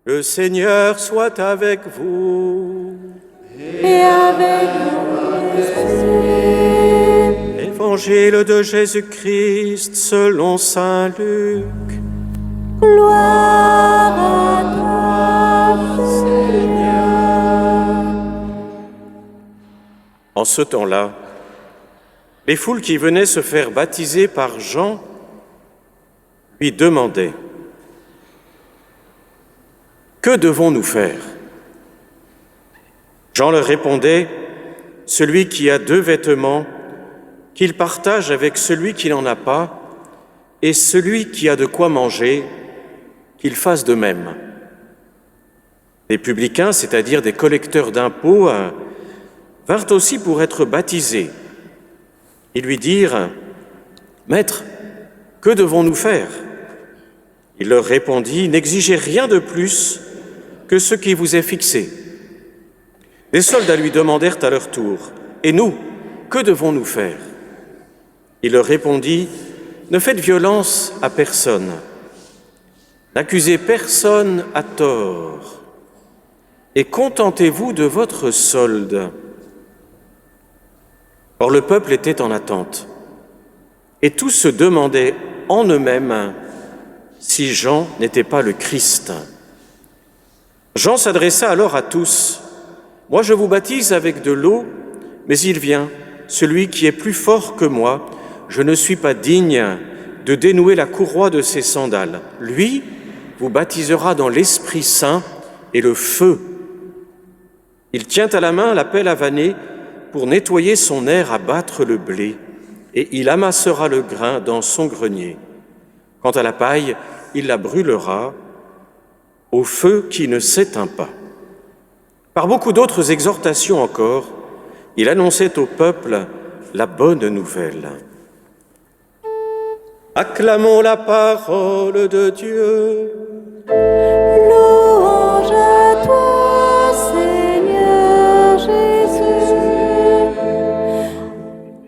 Le Seigneur soit avec vous. Et avec votre esprit. Évangile de Jésus-Christ selon saint Luc. Gloire à toi, Seigneur. En ce temps-là, les foules qui venaient se faire baptiser par Jean lui demandaient: « Que devons-nous faire ?» Jean leur répondait: « Celui qui a 2 vêtements, qu'il partage avec celui qui n'en a pas, et celui qui a de quoi manger, qu'il fasse de même. » Les publicains, c'est-à-dire des collecteurs d'impôts, vinrent aussi pour être baptisés. Ils lui dirent: « Maître, que devons-nous faire ?» Il leur répondit: « N'exigez rien de plus que ce qui vous est fixé. » Les soldats lui demandèrent à leur tour: « Et nous, que devons-nous faire ?» Il leur répondit: « Ne faites violence à personne. N'accusez personne à tort. Et contentez-vous de votre solde. » Or le peuple était en attente. Et tous se demandaient en eux-mêmes si Jean n'était pas le Christ. Jean s'adressa alors à tous: « Moi je vous baptise avec de l'eau, mais il vient, celui qui est plus fort que moi. Je ne suis pas digne de dénouer la courroie de ses sandales. Lui vous baptisera dans l'Esprit Saint et le feu. Il tient à la main la pelle à vanner pour nettoyer son aire à battre le blé, et il amassera le grain dans son grenier. Quant à la paille, il la brûlera au feu qui ne s'éteint pas. » Par beaucoup d'autres exhortations encore, il annonçait au peuple la bonne nouvelle. Acclamons la parole de Dieu. Louange à toi, Seigneur Jésus.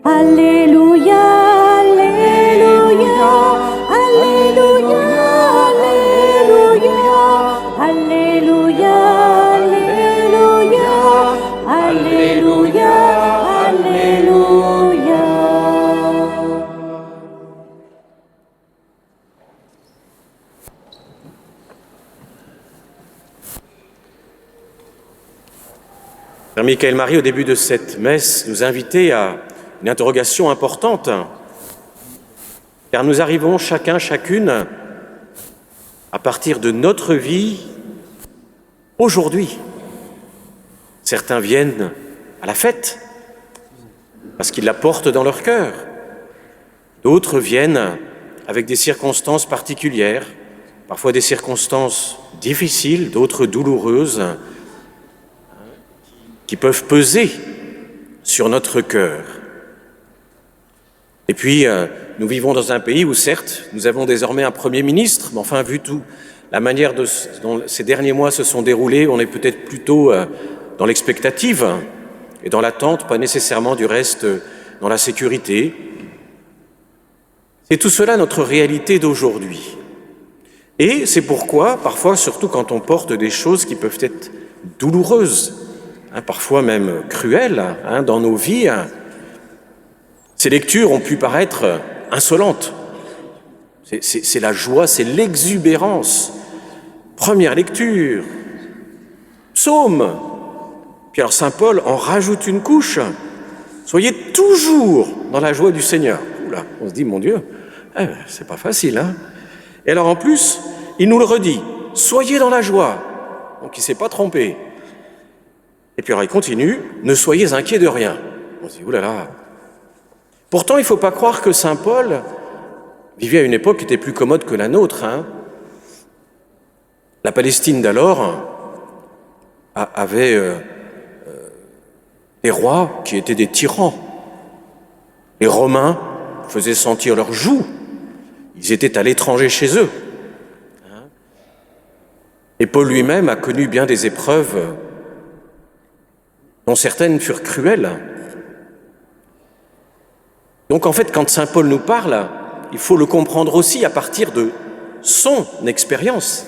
Alléluia, alléluia, alléluia, alléluia, alléluia, alléluia, alléluia, alléluia. Frère Michael Marie, au début de cette messe, nous invitait à une interrogation importante, car nous arrivons chacun, chacune, à partir de notre vie aujourd'hui. Certains viennent à la fête, parce qu'ils la portent dans leur cœur. D'autres viennent avec des circonstances particulières, parfois des circonstances difficiles, d'autres douloureuses, qui peuvent peser sur notre cœur. Et puis, nous vivons dans un pays où, certes, nous avons désormais un Premier ministre, mais enfin, vu tout, la manière dont ces derniers mois se sont déroulés, on est peut-être plutôt dans l'expectative et dans l'attente, pas nécessairement du reste dans la sécurité. C'est tout cela notre réalité d'aujourd'hui. Et c'est pourquoi, parfois, surtout quand on porte des choses qui peuvent être douloureuses, parfois même cruelles dans nos vies, ces lectures ont pu paraître insolentes. C'est la joie, c'est l'exubérance. Première lecture, psaume. Puis alors saint Paul en rajoute une couche. Soyez toujours dans la joie du Seigneur. Oula, on se dit, mon Dieu, c'est pas facile, hein. Et alors en plus, il nous le redit, soyez dans la joie. Donc il ne s'est pas trompé. Et puis alors il continue, ne soyez inquiets de rien. On se dit, oulala. Pourtant, il ne faut pas croire que saint Paul vivait à une époque qui était plus commode que la nôtre. La Palestine d'alors avait des rois qui étaient des tyrans. Les Romains faisaient sentir leur joug. Ils étaient à l'étranger chez eux. Et Paul lui-même a connu bien des épreuves dont certaines furent cruelles. Donc en fait, quand saint Paul nous parle, il faut le comprendre aussi à partir de son expérience.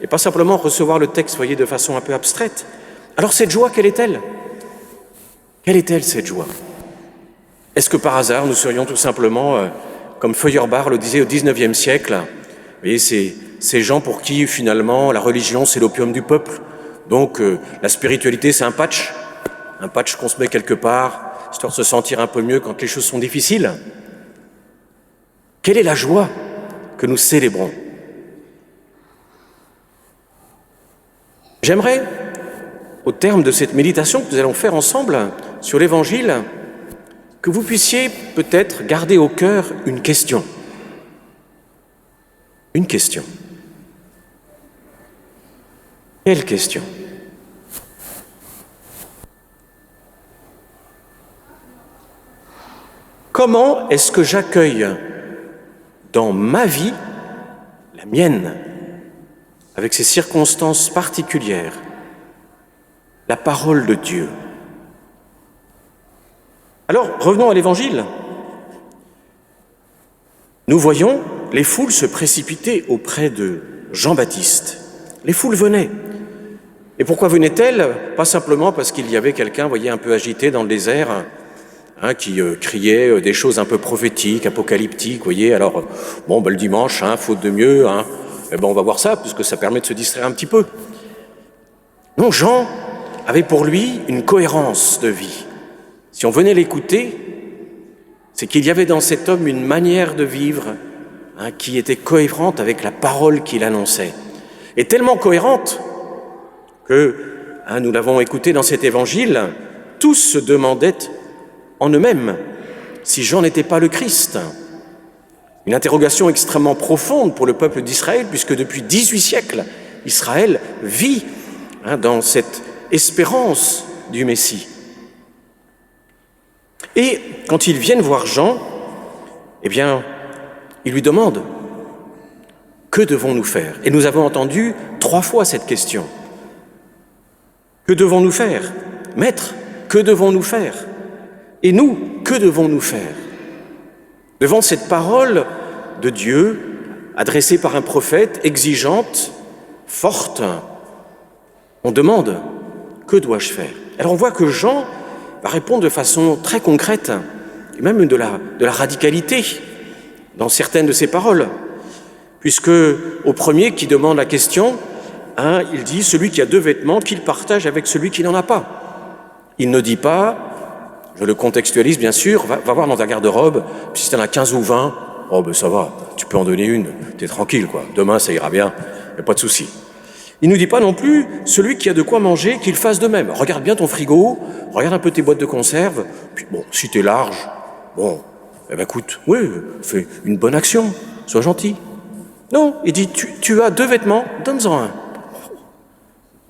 et pas simplement recevoir le texte, voyez, de façon un peu abstraite. Alors cette joie, quelle est-elle? Quelle est-elle, cette joie? Est-ce que par hasard, nous serions tout simplement, comme Feuerbach le disait au XIXe siècle, vous voyez, ces gens pour qui, finalement, la religion, c'est l'opium du peuple. Donc, la spiritualité, c'est un patch qu'on se met quelque part, histoire de se sentir un peu mieux quand les choses sont difficiles. Quelle est la joie que nous célébrons? J'aimerais, au terme de cette méditation que nous allons faire ensemble sur l'Évangile, que vous puissiez peut-être garder au cœur une question. Une question. Quelle question? Comment est-ce que j'accueille dans ma vie, la mienne, avec ses circonstances particulières, la parole de Dieu? Alors, revenons à l'Évangile. Nous voyons les foules se précipiter auprès de Jean-Baptiste. Les foules venaient. Et pourquoi venaient-elles? Pas simplement parce qu'il y avait quelqu'un, vous voyez, un peu agité dans le désert, qui criait des choses un peu prophétiques, apocalyptiques, vous voyez. Alors, le dimanche, faute de mieux, on va voir ça, puisque ça permet de se distraire un petit peu. Non, Jean avait pour lui une cohérence de vie. Si on venait l'écouter, c'est qu'il y avait dans cet homme une manière de vivre qui était cohérente avec la parole qu'il annonçait. Et tellement cohérente que, nous l'avons écouté dans cet évangile, tous se demandaient en eux-mêmes si Jean n'était pas le Christ. Une interrogation extrêmement profonde pour le peuple d'Israël, puisque depuis 18 siècles, Israël vit dans cette espérance du Messie. Et quand ils viennent voir Jean, ils lui demandent « Que devons-nous faire ?» Et nous avons entendu 3 fois cette question. Que devons-nous faire? Maître, que devons-nous faire? Et nous, que devons-nous faire? Devant cette parole de Dieu, adressée par un prophète, exigeante, forte, on demande « Que dois-je faire ?» Alors on voit que Jean va répondre de façon très concrète, et même de la radicalité dans certaines de ses paroles, puisque au premier qui demande la question, il dit « Celui qui a 2 vêtements, qu'il partage avec celui qui n'en a pas ». Il ne dit pas, je le contextualise bien sûr, va voir dans ta garde-robe, puis si tu en as 15 ou 20, ça va, tu peux en donner une, t'es tranquille, quoi. Demain ça ira bien, y a pas de souci. Il ne nous dit pas non plus, celui qui a de quoi manger, qu'il fasse de même. Regarde bien ton frigo, regarde un peu tes boîtes de conserve, puis si t'es large, écoute, oui, fais une bonne action, sois gentil. Non, il dit, tu as 2 vêtements, donne-en un.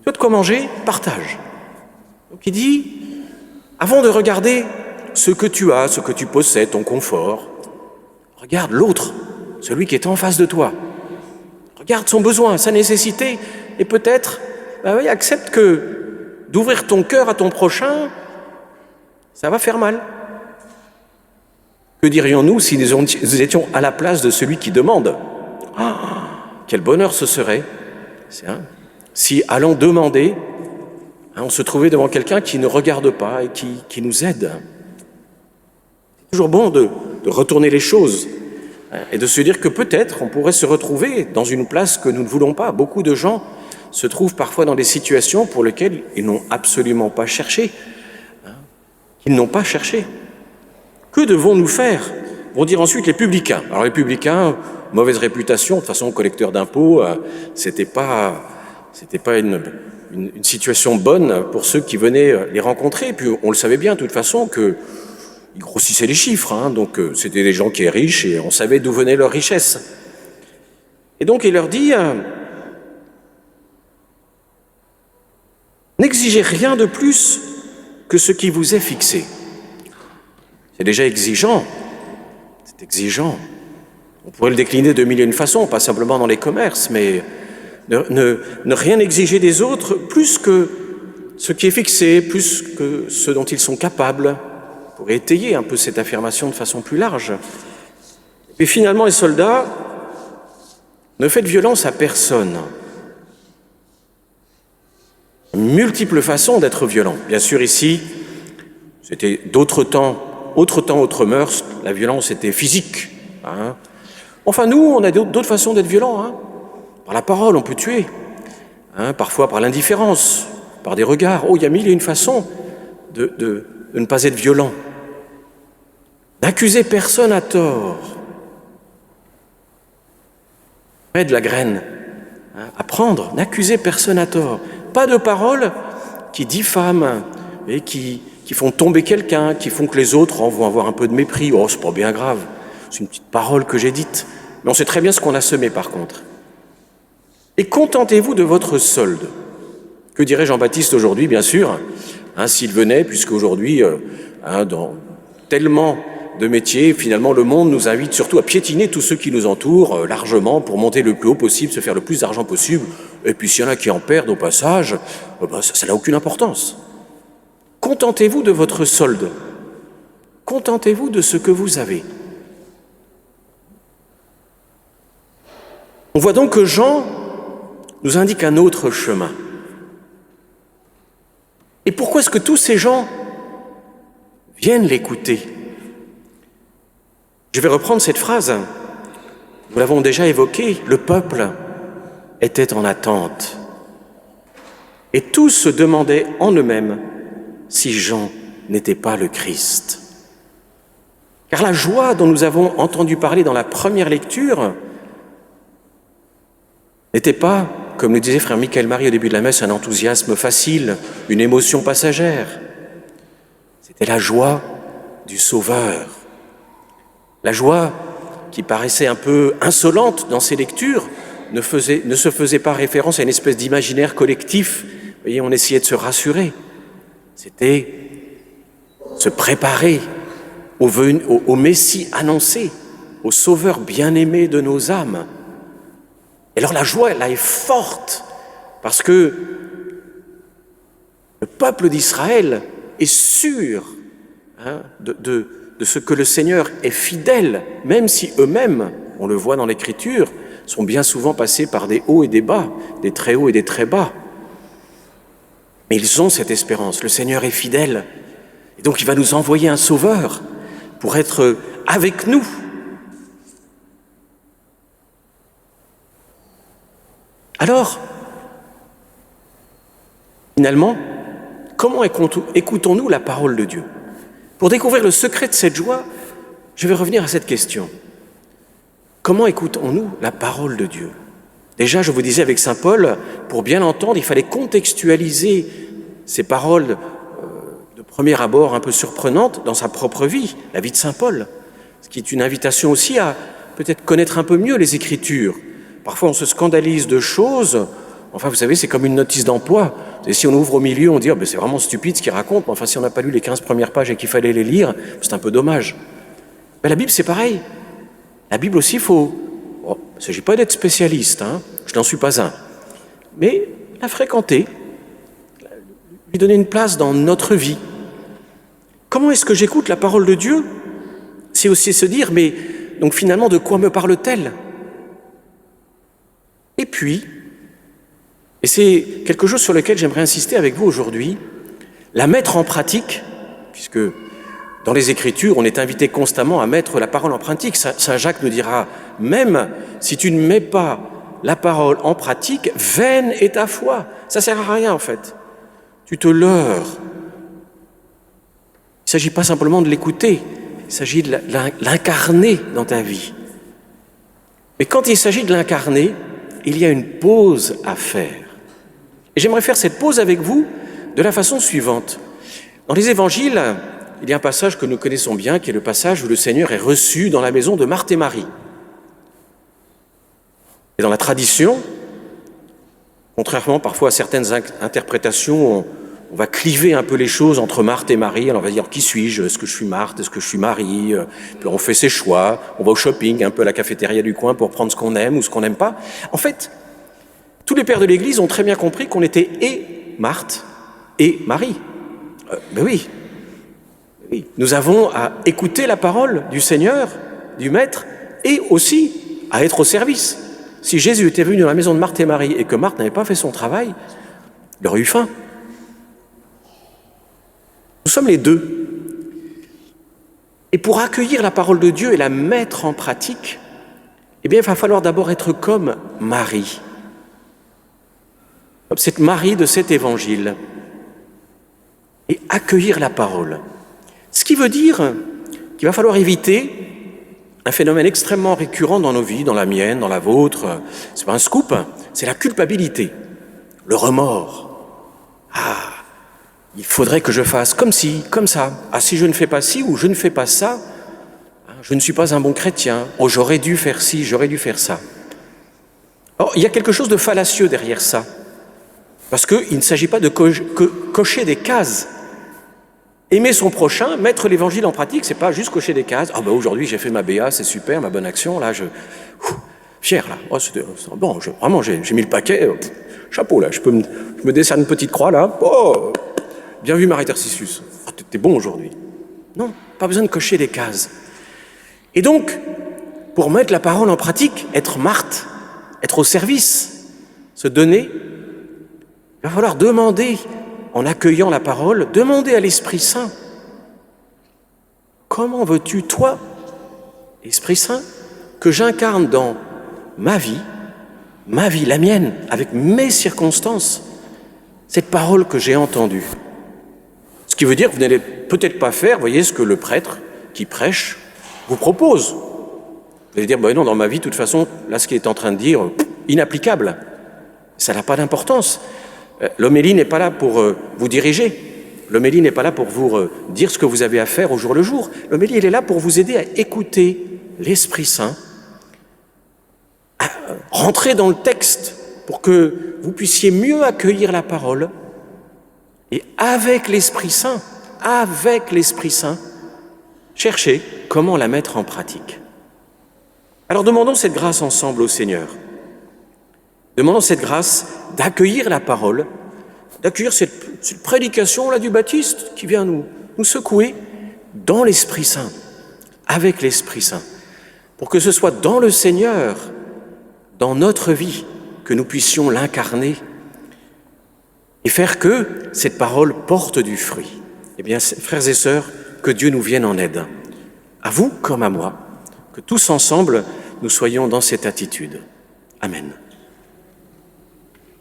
Tu as de quoi manger, partage. Donc il dit, avant de regarder ce que tu as, ce que tu possèdes, ton confort, regarde l'autre, celui qui est en face de toi. Regarde son besoin, sa nécessité, et peut-être, accepte que d'ouvrir ton cœur à ton prochain, ça va faire mal. Que dirions-nous si nous étions à la place de celui qui demande? Quel bonheur ce serait si, allant demander, on se trouvait devant quelqu'un qui ne regarde pas et qui nous aide. C'est toujours bon de retourner les choses et de se dire que peut-être on pourrait se retrouver dans une place que nous ne voulons pas. Beaucoup de gens se trouvent parfois dans des situations pour lesquelles ils n'ont absolument pas cherché. Ils n'ont pas cherché. Que devons-nous faire? Vont dire ensuite les publicains. Alors les publicains, mauvaise réputation, de toute façon collecteurs d'impôts, c'était pas une situation bonne pour ceux qui venaient les rencontrer. Puis on le savait bien de toute façon qu'ils grossissaient les chiffres, donc c'était des gens qui étaient riches et on savait d'où venait leur richesse. Et donc il leur dit n'exigez rien de plus que ce qui vous est fixé. C'est déjà exigeant. C'est exigeant. On pourrait le décliner de mille et une façons, pas simplement dans les commerces, mais ne rien exiger des autres plus que ce qui est fixé, plus que ce dont ils sont capables, pour étayer un peu cette affirmation de façon plus large. Et finalement, les soldats, ne faites violence à personne, multiples façons d'être violent. Bien sûr, ici, c'était autre temps, autre mœurs, la violence était physique. Hein. Enfin, nous, on a d'autres façons d'être violents. Hein. Par la parole, on peut tuer. Hein, parfois par l'indifférence, par des regards. Oh, il y a mille et une façons de ne pas être violent. N'accuser personne à tort. De la graine. Hein, apprendre, n'accuser personne à tort. Pas de paroles qui diffament et qui font tomber quelqu'un, qui font que les autres vont avoir un peu de mépris. Oh, c'est pas bien grave, c'est une petite parole que j'ai dite. Mais on sait très bien ce qu'on a semé par contre. Et contentez-vous de votre solde. Que dirait Jean-Baptiste aujourd'hui, bien sûr, hein, s'il venait, puisque aujourd'hui, dans tellement de métiers, finalement, le monde nous invite surtout à piétiner tous ceux qui nous entourent largement pour monter le plus haut possible, se faire le plus d'argent possible. Et puis s'il y en a qui en perdent au passage, ça n'a aucune importance. Contentez-vous de votre solde. Contentez-vous de ce que vous avez. On voit donc que Jean nous indique un autre chemin. Et pourquoi est-ce que tous ces gens viennent l'écouter ? Je vais reprendre cette phrase. Nous l'avons déjà évoquée. Le peuple était en attente. Et tous se demandaient en eux-mêmes si Jean n'était pas le Christ. Car la joie dont nous avons entendu parler dans la première lecture n'était pas, comme le disait frère Michael Marie au début de la messe, un enthousiasme facile, une émotion passagère. C'était la joie du Sauveur. La joie qui paraissait un peu insolente dans ces lectures ne se faisait pas référence à une espèce d'imaginaire collectif. Vous voyez, on essayait de se rassurer. C'était se préparer au Messie annoncé, au Sauveur bien-aimé de nos âmes. Et alors la joie, là, est forte, parce que le peuple d'Israël est sûr de ce que le Seigneur est fidèle, même si eux-mêmes, on le voit dans l'Écriture, sont bien souvent passés par des hauts et des bas, des très hauts et des très bas. Mais ils ont cette espérance, le Seigneur est fidèle, et donc il va nous envoyer un Sauveur pour être avec nous. Alors, finalement, comment écoutons-nous la parole de Dieu ? Pour découvrir le secret de cette joie, je vais revenir à cette question. Comment écoutons-nous la parole de Dieu ? Déjà, je vous disais avec saint Paul, pour bien l'entendre, il fallait contextualiser ces paroles de premier abord un peu surprenantes dans sa propre vie, la vie de saint Paul, ce qui est une invitation aussi à peut-être connaître un peu mieux les Écritures. Parfois, on se scandalise de choses. Enfin, vous savez, c'est comme une notice d'emploi. Et si on ouvre au milieu, on dit « c'est vraiment stupide ce qu'il raconte ». Mais enfin, si on n'a pas lu les 15 premières pages et qu'il fallait les lire, c'est un peu dommage. Mais la Bible, c'est pareil. La Bible aussi, il ne s'agit pas d'être spécialiste, hein, je n'en suis pas un. Mais la fréquenter, lui donner une place dans notre vie. Comment est-ce que j'écoute la parole de Dieu ? C'est aussi se dire « mais donc finalement, de quoi me parle-t-elle » ? Et puis, et c'est quelque chose sur lequel j'aimerais insister avec vous aujourd'hui, la mettre en pratique, puisque dans les Écritures, on est invité constamment à mettre la parole en pratique. Saint Jacques nous dira, même si tu ne mets pas la parole en pratique, vaine est ta foi. Ça ne sert à rien en fait. Tu te leurres. Il ne s'agit pas simplement de l'écouter, il s'agit de l'incarner dans ta vie. Mais quand il s'agit de l'incarner, il y a une pause à faire. Et j'aimerais faire cette pause avec vous de la façon suivante. Dans les évangiles, il y a un passage que nous connaissons bien, qui est le passage où le Seigneur est reçu dans la maison de Marthe et Marie. Et dans la tradition, contrairement parfois à certaines interprétations, on va cliver un peu les choses entre Marthe et Marie. Alors on va dire, qui suis-je ? Est-ce que je suis Marthe ? Est-ce que je suis Marie ? Puis on fait ses choix, on va au shopping, un peu à la cafétéria du coin pour prendre ce qu'on aime ou ce qu'on n'aime pas. En fait, tous les pères de l'Église ont très bien compris qu'on était et Marthe et Marie. Oui. Nous avons à écouter la parole du Seigneur, du Maître, et aussi à être au service. Si Jésus était venu dans la maison de Marthe et Marie et que Marthe n'avait pas fait son travail, il aurait eu faim. Nous sommes les deux. Et pour accueillir la parole de Dieu et la mettre en pratique, eh bien, il va falloir d'abord être comme Marie. Comme cette Marie de cet évangile. Et accueillir la parole. Ce qui veut dire qu'il va falloir éviter un phénomène extrêmement récurrent dans nos vies, dans la mienne, dans la vôtre. C'est pas un scoop, c'est la culpabilité, le remords. Ah, il faudrait que je fasse comme ci, comme ça. Ah, si je ne fais pas ci ou je ne fais pas ça, je ne suis pas un bon chrétien. Oh, j'aurais dû faire ci, j'aurais dû faire ça. Or, il y a quelque chose de fallacieux derrière ça. Parce qu'il ne s'agit pas de cocher des cases. Aimer son prochain, mettre l'évangile en pratique, c'est pas juste cocher des cases. Ah ben aujourd'hui j'ai fait ma BA, c'est super, ma bonne action, là fier là. Oh, bon, vraiment j'ai mis le paquet, chapeau là, je me décerne une petite croix là. Oh, bien vu Marie Tercisius. Oh, t'es bon aujourd'hui. Non, pas besoin de cocher des cases. Et donc, pour mettre la parole en pratique, être Marthe, être au service, se donner, il va falloir demander. En accueillant la parole, demandez à l'Esprit Saint, comment veux-tu, toi, Esprit Saint, que j'incarne dans ma vie, la mienne, avec mes circonstances, cette parole que j'ai entendue. Ce qui veut dire que vous n'allez peut-être pas faire, voyez, ce que le prêtre qui prêche vous propose. Vous allez dire, ben non, dans ma vie, de toute façon, là, ce qu'il est en train de dire, inapplicable. Ça n'a pas d'importance. L'homélie n'est pas là pour vous diriger. L'homélie n'est pas là pour vous dire ce que vous avez à faire au jour le jour. L'homélie, elle est là pour vous aider à écouter l'Esprit Saint, à rentrer dans le texte pour que vous puissiez mieux accueillir la parole et avec l'Esprit Saint, chercher comment la mettre en pratique. Alors demandons cette grâce ensemble au Seigneur. Demandons cette grâce d'accueillir la parole, d'accueillir cette prédication là du Baptiste qui vient nous secouer dans l'Esprit Saint, avec l'Esprit Saint, pour que ce soit dans le Seigneur, dans notre vie, que nous puissions l'incarner et faire que cette parole porte du fruit. Eh bien, frères et sœurs, que Dieu nous vienne en aide, à vous comme à moi, que tous ensemble, nous soyons dans cette attitude. Amen.